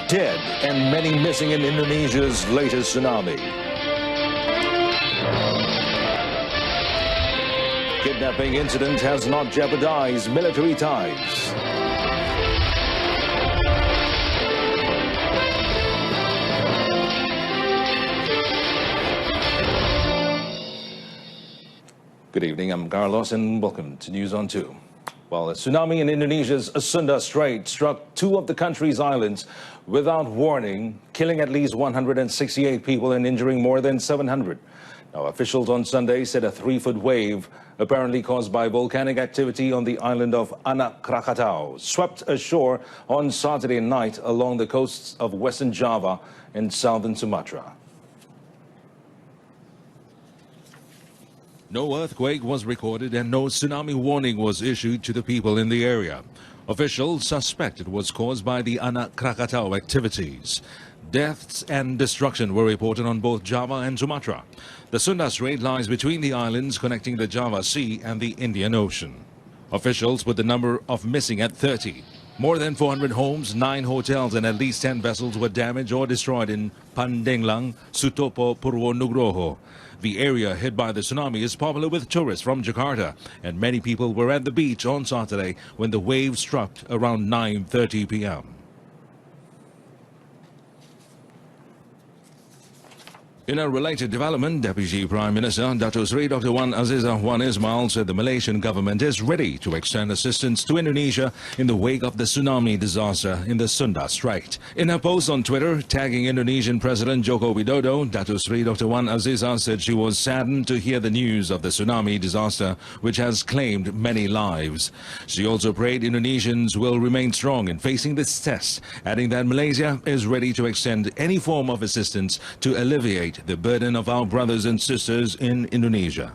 dead and many missing in Indonesia's latest tsunami. Kidnapping incident has not jeopardized military ties. Good evening, I'm Carlos and welcome to News on 2. Well, a tsunami in Indonesia's Sunda Strait struck two of the country's islands without warning, killing at least 168 people and injuring more than 700. Now, officials on Sunday said a 3-foot wave, apparently caused by volcanic activity on the island of Anak Krakatau, swept ashore on Saturday night along the coasts of Western Java and southern Sumatra. No earthquake was recorded and no tsunami warning was issued to the people in the area. Officials suspect it was caused by the Anak Krakatau activities. Deaths and destruction were reported on both Java and Sumatra. The Sunda Strait lies between the islands connecting the Java Sea and the Indian Ocean. Officials put the number of missing at 30. More than 400 homes, 9 hotels and at least 10 vessels were damaged or destroyed in Pandeglang, Sutopo, Purwonugroho. The area hit by the tsunami is popular with tourists from Jakarta, and many people were at the beach on Saturday when the wave struck around 9:30 p.m. In a related development, Deputy Prime Minister Datuk Seri Dr. Wan Azizah Wan Ismail said the Malaysian government is ready to extend assistance to Indonesia in the wake of the tsunami disaster in the Sunda Strait. In a post on Twitter tagging Indonesian President Joko Widodo, Datuk Seri Dr. Wan Azizah said she was saddened to hear the news of the tsunami disaster, which has claimed many lives. She also prayed Indonesians will remain strong in facing this test, adding that Malaysia is ready to extend any form of assistance to alleviate the burden of our brothers and sisters in Indonesia.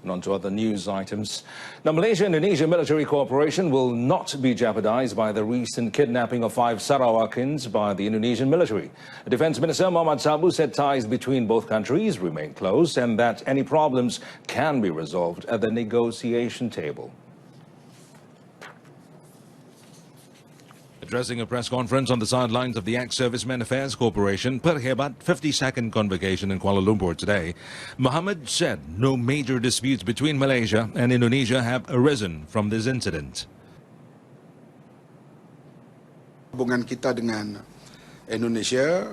And on to other news items. Now, Malaysia-Indonesia military cooperation will not be jeopardized by the recent kidnapping of 5 Sarawakans by the Indonesian military. Defense Minister Muhammad Sabu said ties between both countries remain close and that any problems can be resolved at the negotiation table. Addressing a press conference on the sidelines of the Ex-Servicemen Affairs Corporation Perhebat 52nd convocation in Kuala Lumpur today, Muhammad said no major disputes between Malaysia and Indonesia have arisen from this incident. Hubungan kita dengan Indonesia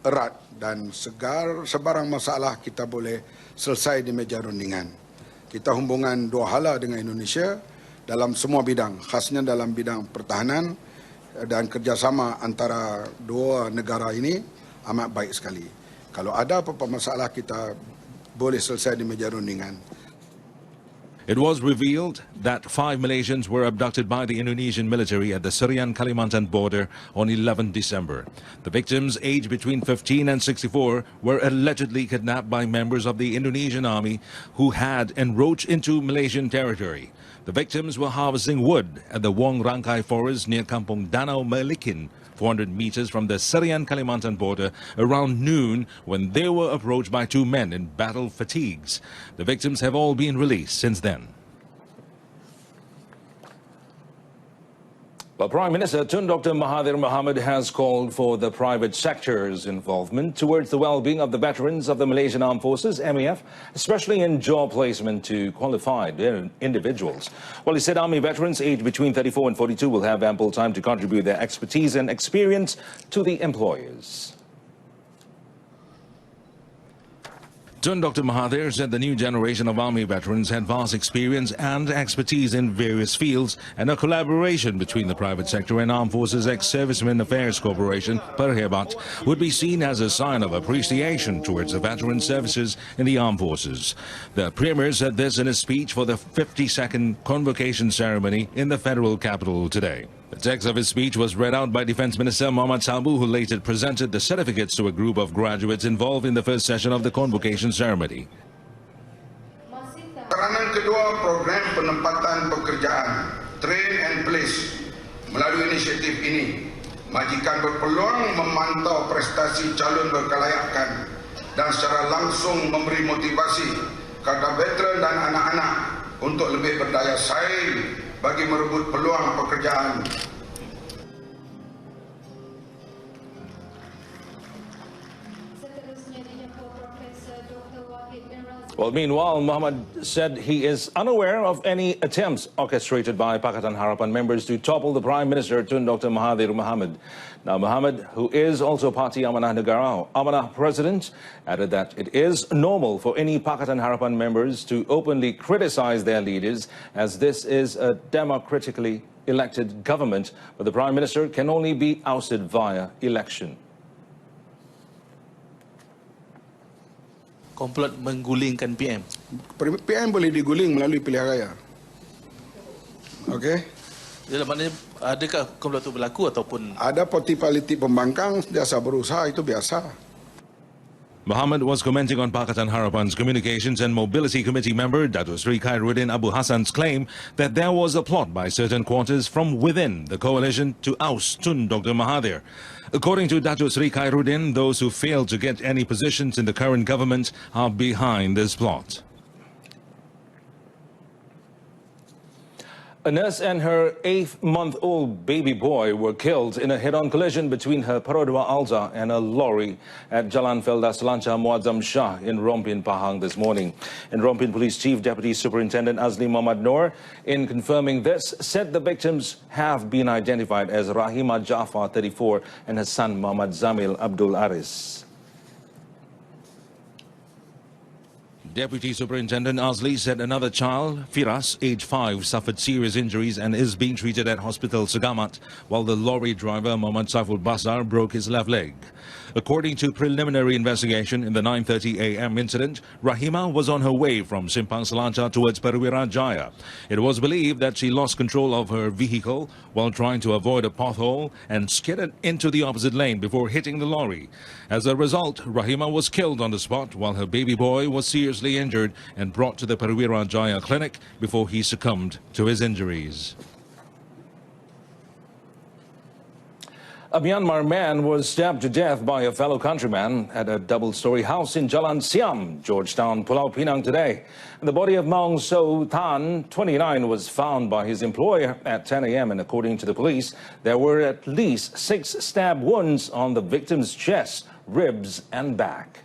erat dan sebarang masalah kita boleh selesai di meja rundingan. Kita hubungan dua hala dengan Indonesia dalam semua bidang, khasnya dalam bidang pertahanan dan kerjasama antara dua negara ini amat baik sekali. Kalau ada apa-apa masalah kita boleh selesai di meja rundingan. It was revealed that 5 Malaysians were abducted by the Indonesian military at the Serian Kalimantan border on 11 December. The victims, aged between 15 and 64, were allegedly kidnapped by members of the Indonesian army who had encroached into Malaysian territory. The victims were harvesting wood at the Wong Rangkai forest near Kampung Danau Melikin, 400 meters from the Serian Kalimantan border, around noon when they were approached by 2 men in battle fatigues. The victims have all been released since then. Well, Prime Minister Tun Dr. Mahathir Mohamad has called for the private sector's involvement towards the well-being of the veterans of the Malaysian Armed Forces, MEF, especially in job placement to qualified individuals. Well, he said Army veterans aged between 34 and 42 will have ample time to contribute their expertise and experience to the employers. Tun Dr. Mahathir said the new generation of Army veterans had vast experience and expertise in various fields, and a collaboration between the private sector and Armed Forces Ex-Servicemen Affairs Corporation, Perhebat, would be seen as a sign of appreciation towards the veteran services in the Armed Forces. The Premier said this in a speech for the 52nd convocation ceremony in the federal capital today. The text of his speech was read out by Defense Minister Muhammad Sabu, who later presented the certificates to a group of graduates involved in the first session of the convocation ceremony. Peranan kedua program penempatan pekerjaan, train and place, melalui inisiatif ini, majikan berpeluang memantau prestasi calon berkelayakan dan secara langsung memberi motivasi kepada veteran dan anak-anak untuk lebih berdaya saing bagi merebut peluang pekerjaan. Well, meanwhile, Mohammed said he is unaware of any attempts orchestrated by Pakatan Harapan members to topple the Prime Minister Tun Dr. Mahathir Mohamad. Now, Mohammed, who is also Parti Amanah Negara, Amanah president, added that it is normal for any Pakatan Harapan members to openly criticize their leaders, as this is a democratically elected government, but the Prime Minister can only be ousted via election. Komplot menggulingkan PM. PM boleh diguling melalui pilihan raya. Okey? Jadi maknanya adakah komplot itu berlaku ataupun Ada parti politik pembangkang biasa berusaha, itu biasa. Mohammed was commenting on Pakatan Harapan's Communications and Mobility Committee member Datuk Sri Khairuddin Abu Hassan's claim that there was a plot by certain quarters from within the coalition to oust Tun Dr. Mahathir. According to Datuk Sri Khairuddin, those who failed to get any positions in the current government are behind this plot. A nurse and her 8-month-old baby boy were killed in a head-on collision between her Perodua Alta and a lorry at Jalan Felda Selancar Muazzam Shah in Rompin, Pahang this morning. And Rompin Police Chief Deputy Superintendent Azli Muhammad Noor, in confirming this, said the victims have been identified as Rahima Jaafar, 34, and her son Muhammad Zamil Abdul Aris. Deputy Superintendent Azli said another child, Firas, age 5, suffered serious injuries and is being treated at Hospital Segamat, while the lorry driver, Muhammad Saiful Basar, broke his left leg. According to preliminary investigation in the 9:30 a.m. incident, Rahima was on her way from Simpang Selancar towards Perwira Jaya. It was believed that she lost control of her vehicle while trying to avoid a pothole and skidded into the opposite lane before hitting the lorry. As a result, Rahima was killed on the spot while her baby boy was seriously injured and brought to the Perwira Jaya clinic before he succumbed to his injuries. A Myanmar man was stabbed to death by a fellow countryman at a double-story house in Jalan Siam, Georgetown, Pulau Pinang today. The body of Maung So Tan, 29, was found by his employer at 10 a.m. and according to the police, there were at least 6 stab wounds on the victim's chest, ribs and back.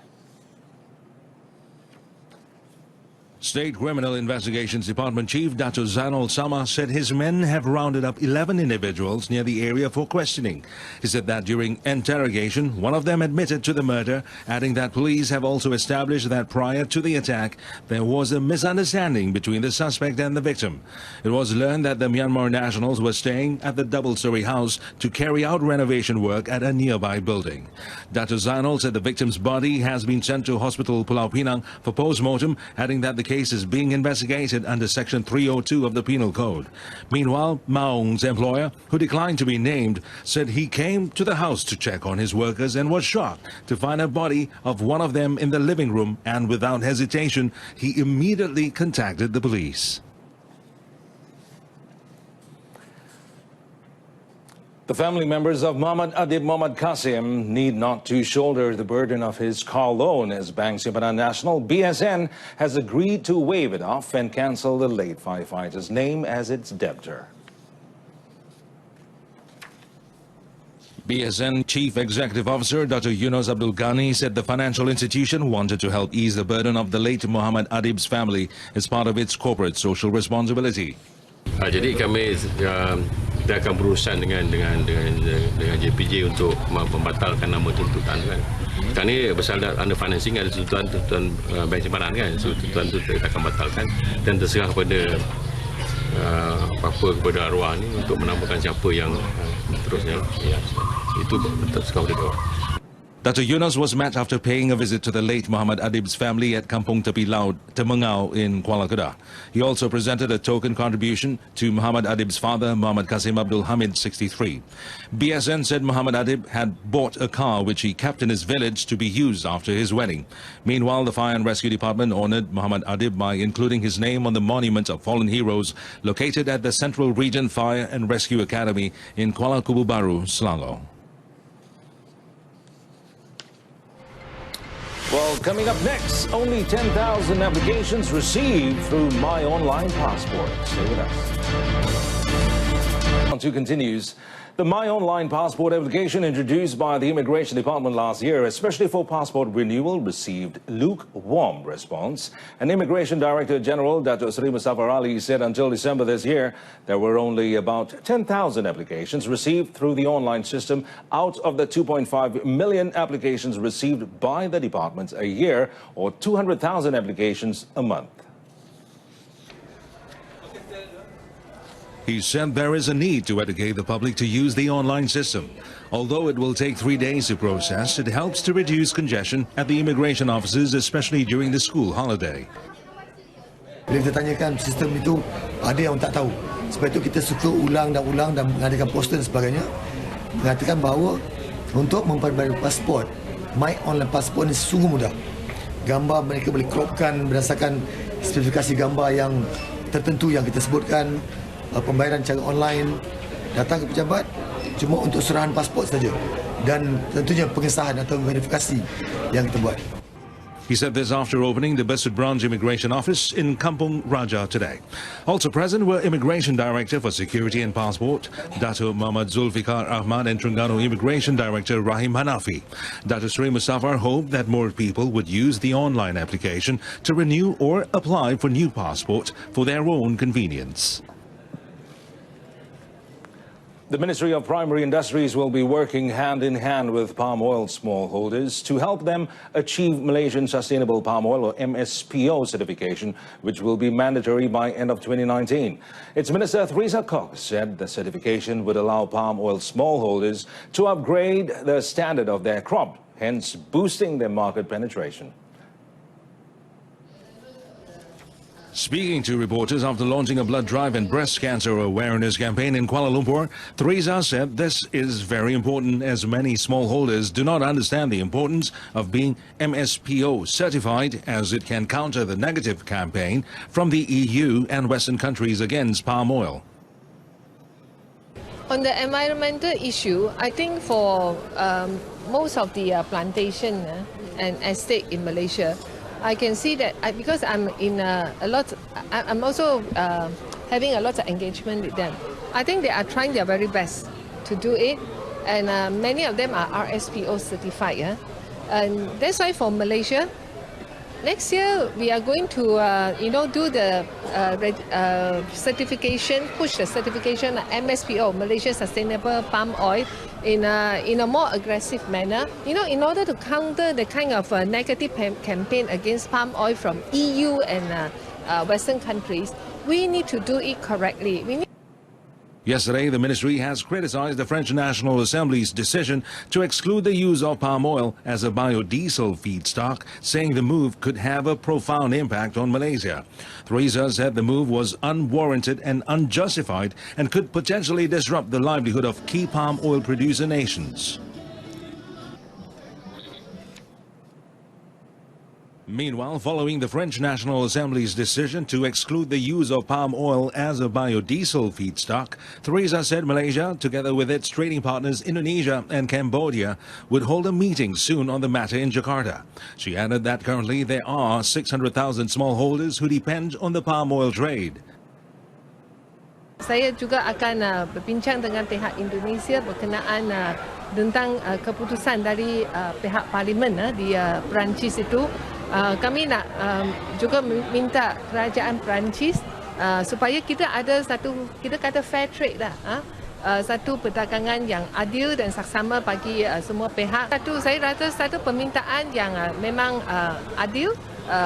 State Criminal Investigations Department Chief Dato' Zainul Sama said his men have rounded up 11 individuals near the area for questioning. He said that during interrogation, one of them admitted to the murder, adding that police have also established that prior to the attack, there was a misunderstanding between the suspect and the victim. It was learned that the Myanmar nationals were staying at the double-story house to carry out renovation work at a nearby building. Dato' Zainul said the victim's body has been sent to Hospital Pulau Pinang for post-mortem, adding that the case is being investigated under Section 302 of the Penal Code. Meanwhile, Maung's employer, who declined to be named, said he came to the house to check on his workers and was shocked to find a body of one of them in the living room, and without hesitation, he immediately contacted the police. The family members of Muhammad Adib Muhammad Qasim need not to shoulder the burden of his car loan, as Bank Simpanan Nasional, BSN, has agreed to waive it off and cancel the late firefighter's name as its debtor. BSN Chief Executive Officer Dr. Yunus Abdul Ghani said the financial institution wanted to help ease the burden of the late Muhammad Adib's family as part of its corporate social responsibility. Jadi kami kita akan berurusan dengan JPJ untuk membatalkan nama tuntutan kan. Sekarang ni bersama under financing ada tuntutan Bank Simpanan kan. So tuntutan itu kita akan batalkan dan terserah kepada kepada arwah ni untuk menamakan siapa yang terusnya. Ya, itu terserah kepada dia. Dr. Yunus was met after paying a visit to the late Muhammad Adib's family at Kampung Tepi Laut, Temengau in Kuala Kedah. He also presented a token contribution to Muhammad Adib's father, Muhammad Qasim Abdul Hamid, 63. BSN said Muhammad Adib had bought a car which he kept in his village to be used after his wedding. Meanwhile, the Fire and Rescue Department honored Muhammad Adib by including his name on the Monument of Fallen Heroes located at the Central Region Fire and Rescue Academy in Kuala Kubu Baru, Selangor. Well, coming up next, only 10,000 applications received through My Online Passport. Stay with us. On to continues. The My Online Passport application introduced by the Immigration Department last year, especially for passport renewal, received lukewarm response. And Immigration Director General Dato' Sri Muzaffar Ali said until December this year, there were only about 10,000 applications received through the online system out of the 2.5 million applications received by the department a year, or 200,000 applications a month. He said there is a need to educate the public to use the online system. Although it will take 3 days to process, it helps to reduce congestion at the immigration offices, especially during the school holiday. Bila kita tanyakan sistem itu, ada yang tak tahu. Sebab itu kita suka ulang dan mengadakan poster dan sebagainya. Mengatakan bahawa untuk memperbarui pasport, My Online Passport ini sungguh mudah. Gambar mereka boleh cropkan berdasarkan spesifikasi gambar yang tertentu yang kita sebutkan. Pembayaran cara online, datang ke pejabat cuma untuk serahan pasport saja, dan tentunya pengesahan atau verifikasi yang kita buat. He said this after opening the Besut Branch Immigration Office in Kampung Raja today. Also present were Immigration Director for Security and Passport, Dato' Muhammad Zulfikar Ahmad, and Terengganu Immigration Director Rahim Hanafi. Dato' Sri Muzaffar hoped that more people would use the online application to renew or apply for new passport for their own convenience. The Ministry of Primary Industries will be working hand in hand with palm oil smallholders to help them achieve Malaysian Sustainable Palm Oil or MSPO certification, which will be mandatory by end of 2019. Its Minister Theresa Cox said the certification would allow palm oil smallholders to upgrade the standard of their crop, hence boosting their market penetration. Speaking to reporters after launching a blood drive and breast cancer awareness campaign in Kuala Lumpur, Theresa said this is very important as many smallholders do not understand the importance of being MSPO certified, as it can counter the negative campaign from the EU and Western countries against palm oil. On the environmental issue, I think for most of the plantation and estate in Malaysia, I can see that because I'm in I'm also having a lot of engagement with them. I think they are trying their very best to do it, and many of them are RSPO certified. Yeah? And that's why for Malaysia, next year we are going to do the certification, push the certification MSPO, Malaysia Sustainable Palm Oil, in a more aggressive manner. You know, in order to counter the kind of negative campaign against palm oil from EU and Western countries, we need to do it correctly. Yesterday, the ministry has criticized the French National Assembly's decision to exclude the use of palm oil as a biodiesel feedstock, saying the move could have a profound impact on Malaysia. Theresa said the move was unwarranted and unjustified and could potentially disrupt the livelihood of key palm oil producer nations. Meanwhile, following the French National Assembly's decision to exclude the use of palm oil as a biodiesel feedstock, Theresa said Malaysia, together with its trading partners Indonesia and Cambodia, would hold a meeting soon on the matter in Jakarta. She added that currently there are 600,000 smallholders who depend on the palm oil trade. Saya juga akan berbincang dengan pihak Indonesia berkenaan tentang keputusan dari pihak parlimen di Perancis itu. Kami nak juga minta kerajaan Perancis supaya kita ada kita kata fair trade lah, satu perdagangan yang adil dan saksama bagi semua pihak. Saya rasa satu permintaan yang memang adil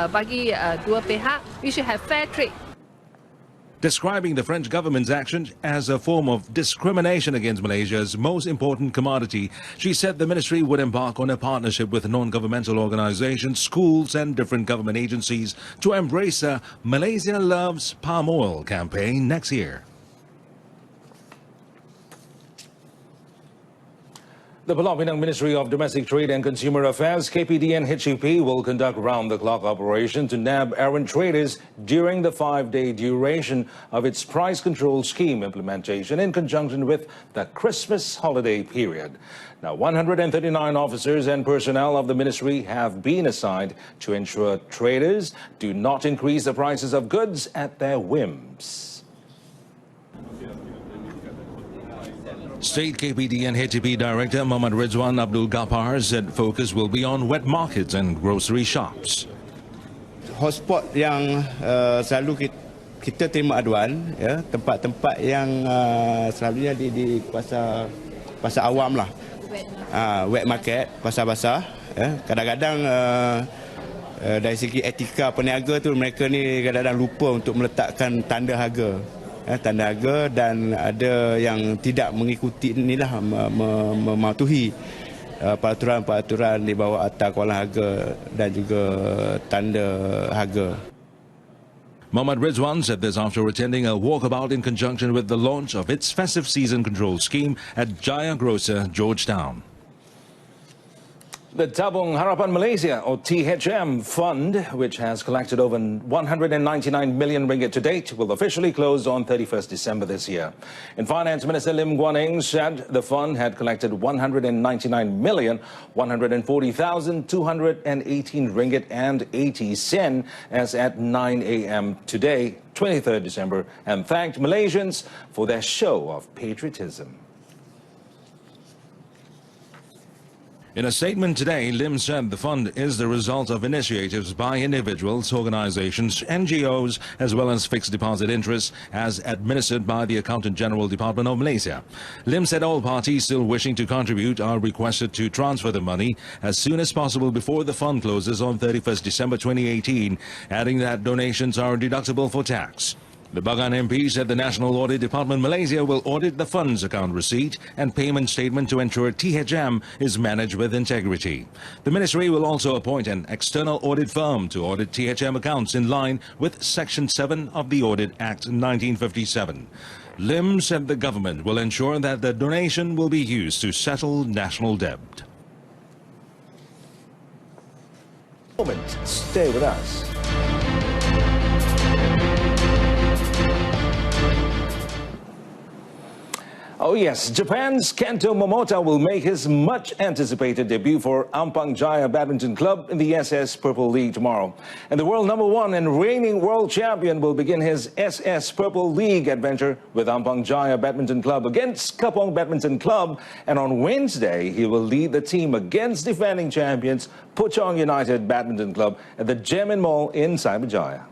bagi dua pihak. We should have fair trade. Describing the French government's action as a form of discrimination against Malaysia's most important commodity, she said the ministry would embark on a partnership with non-governmental organizations, schools and different government agencies to embrace a Malaysia Loves Palm Oil campaign next year. The Pelopinang Ministry of Domestic Trade and Consumer Affairs, KPDN HEP, will conduct round-the-clock operation to nab errant traders during the 5-day duration of its price control scheme implementation in conjunction with the Christmas holiday period. Now, 139 officers and personnel of the ministry have been assigned to ensure traders do not increase the prices of goods at their whims. State KPDN HEP Director Muhammad Rizwan Abdul Ghaffar said focus will be on wet markets and grocery shops. Hotspot yang selalu kita terima aduan, ya, tempat-tempat yang selalunya di pasar awam lah, wet market, pasar basah. Ya. Kadang-kadang dari segi etika peniaga tu mereka ni kadang-kadang lupa untuk meletakkan tanda harga. Tanda harga, dan ada yang tidak mengikuti inilah, mematuhi peraturan-peraturan di bawah Akta Kawalan Harga dan juga tanda harga. Muhammad Rizwan said this after attending a walkabout in conjunction with the launch of its festive season control scheme at Jaya Grocer, Georgetown. The Tabung Harapan Malaysia, or THM fund, which has collected over 199 million ringgit to date, will officially close on 31st December this year. And Finance Minister Lim Guan Eng said the fund had collected 199,140,218 ringgit and 80 sen as at 9 a.m. today, 23rd December, and thanked Malaysians for their show of patriotism. In a statement today, Lim said the fund is the result of initiatives by individuals, organizations, NGOs, as well as fixed deposit interests, as administered by the Accountant General Department of Malaysia. Lim said all parties still wishing to contribute are requested to transfer the money as soon as possible before the fund closes on 31st December 2018, adding that donations are deductible for tax. The Bagan MP said the National Audit Department Malaysia will audit the fund's account receipt and payment statement to ensure THM is managed with integrity. The ministry will also appoint an external audit firm to audit THM accounts in line with Section 7 of the Audit Act 1957. Lim said the government will ensure that the donation will be used to settle national debt. Stay with us. Oh yes, Japan's Kento Momota will make his much-anticipated debut for Ampang Jaya Badminton Club in the SS Purple League tomorrow. And the world #1 and reigning world champion will begin his SS Purple League adventure with Ampang Jaya Badminton Club against Kapong Badminton Club. And on Wednesday, he will lead the team against defending champions Puchong United Badminton Club at the Gemin Mall in Cyberjaya.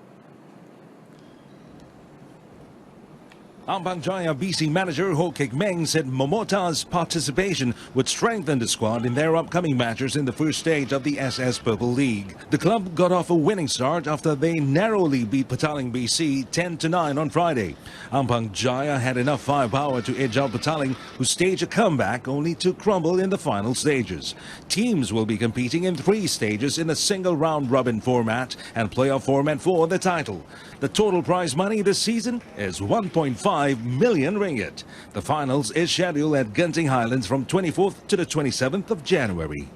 Ampang Jaya BC manager Ho Kik Meng said Momota's participation would strengthen the squad in their upcoming matches in the first stage of the SS Purple League. The club got off a winning start after they narrowly beat Petaling BC 10-9 on Friday. Ampang Jaya had enough firepower to edge out Petaling, who staged a comeback only to crumble in the final stages. Teams will be competing in 3 stages in a single round-robin format and playoff format for the title. The total prize money this season is 1.5 million ringgit. The finals is scheduled at Genting Highlands from 24th to the 27th of January.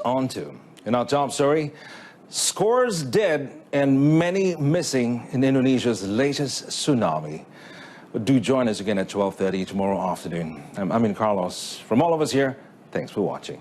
On to, in our top story, scores dead and many missing in Indonesia's latest tsunami. Do join us again at 12:30 tomorrow afternoon. I'm Amin Carlos. From all of us here, thanks for watching.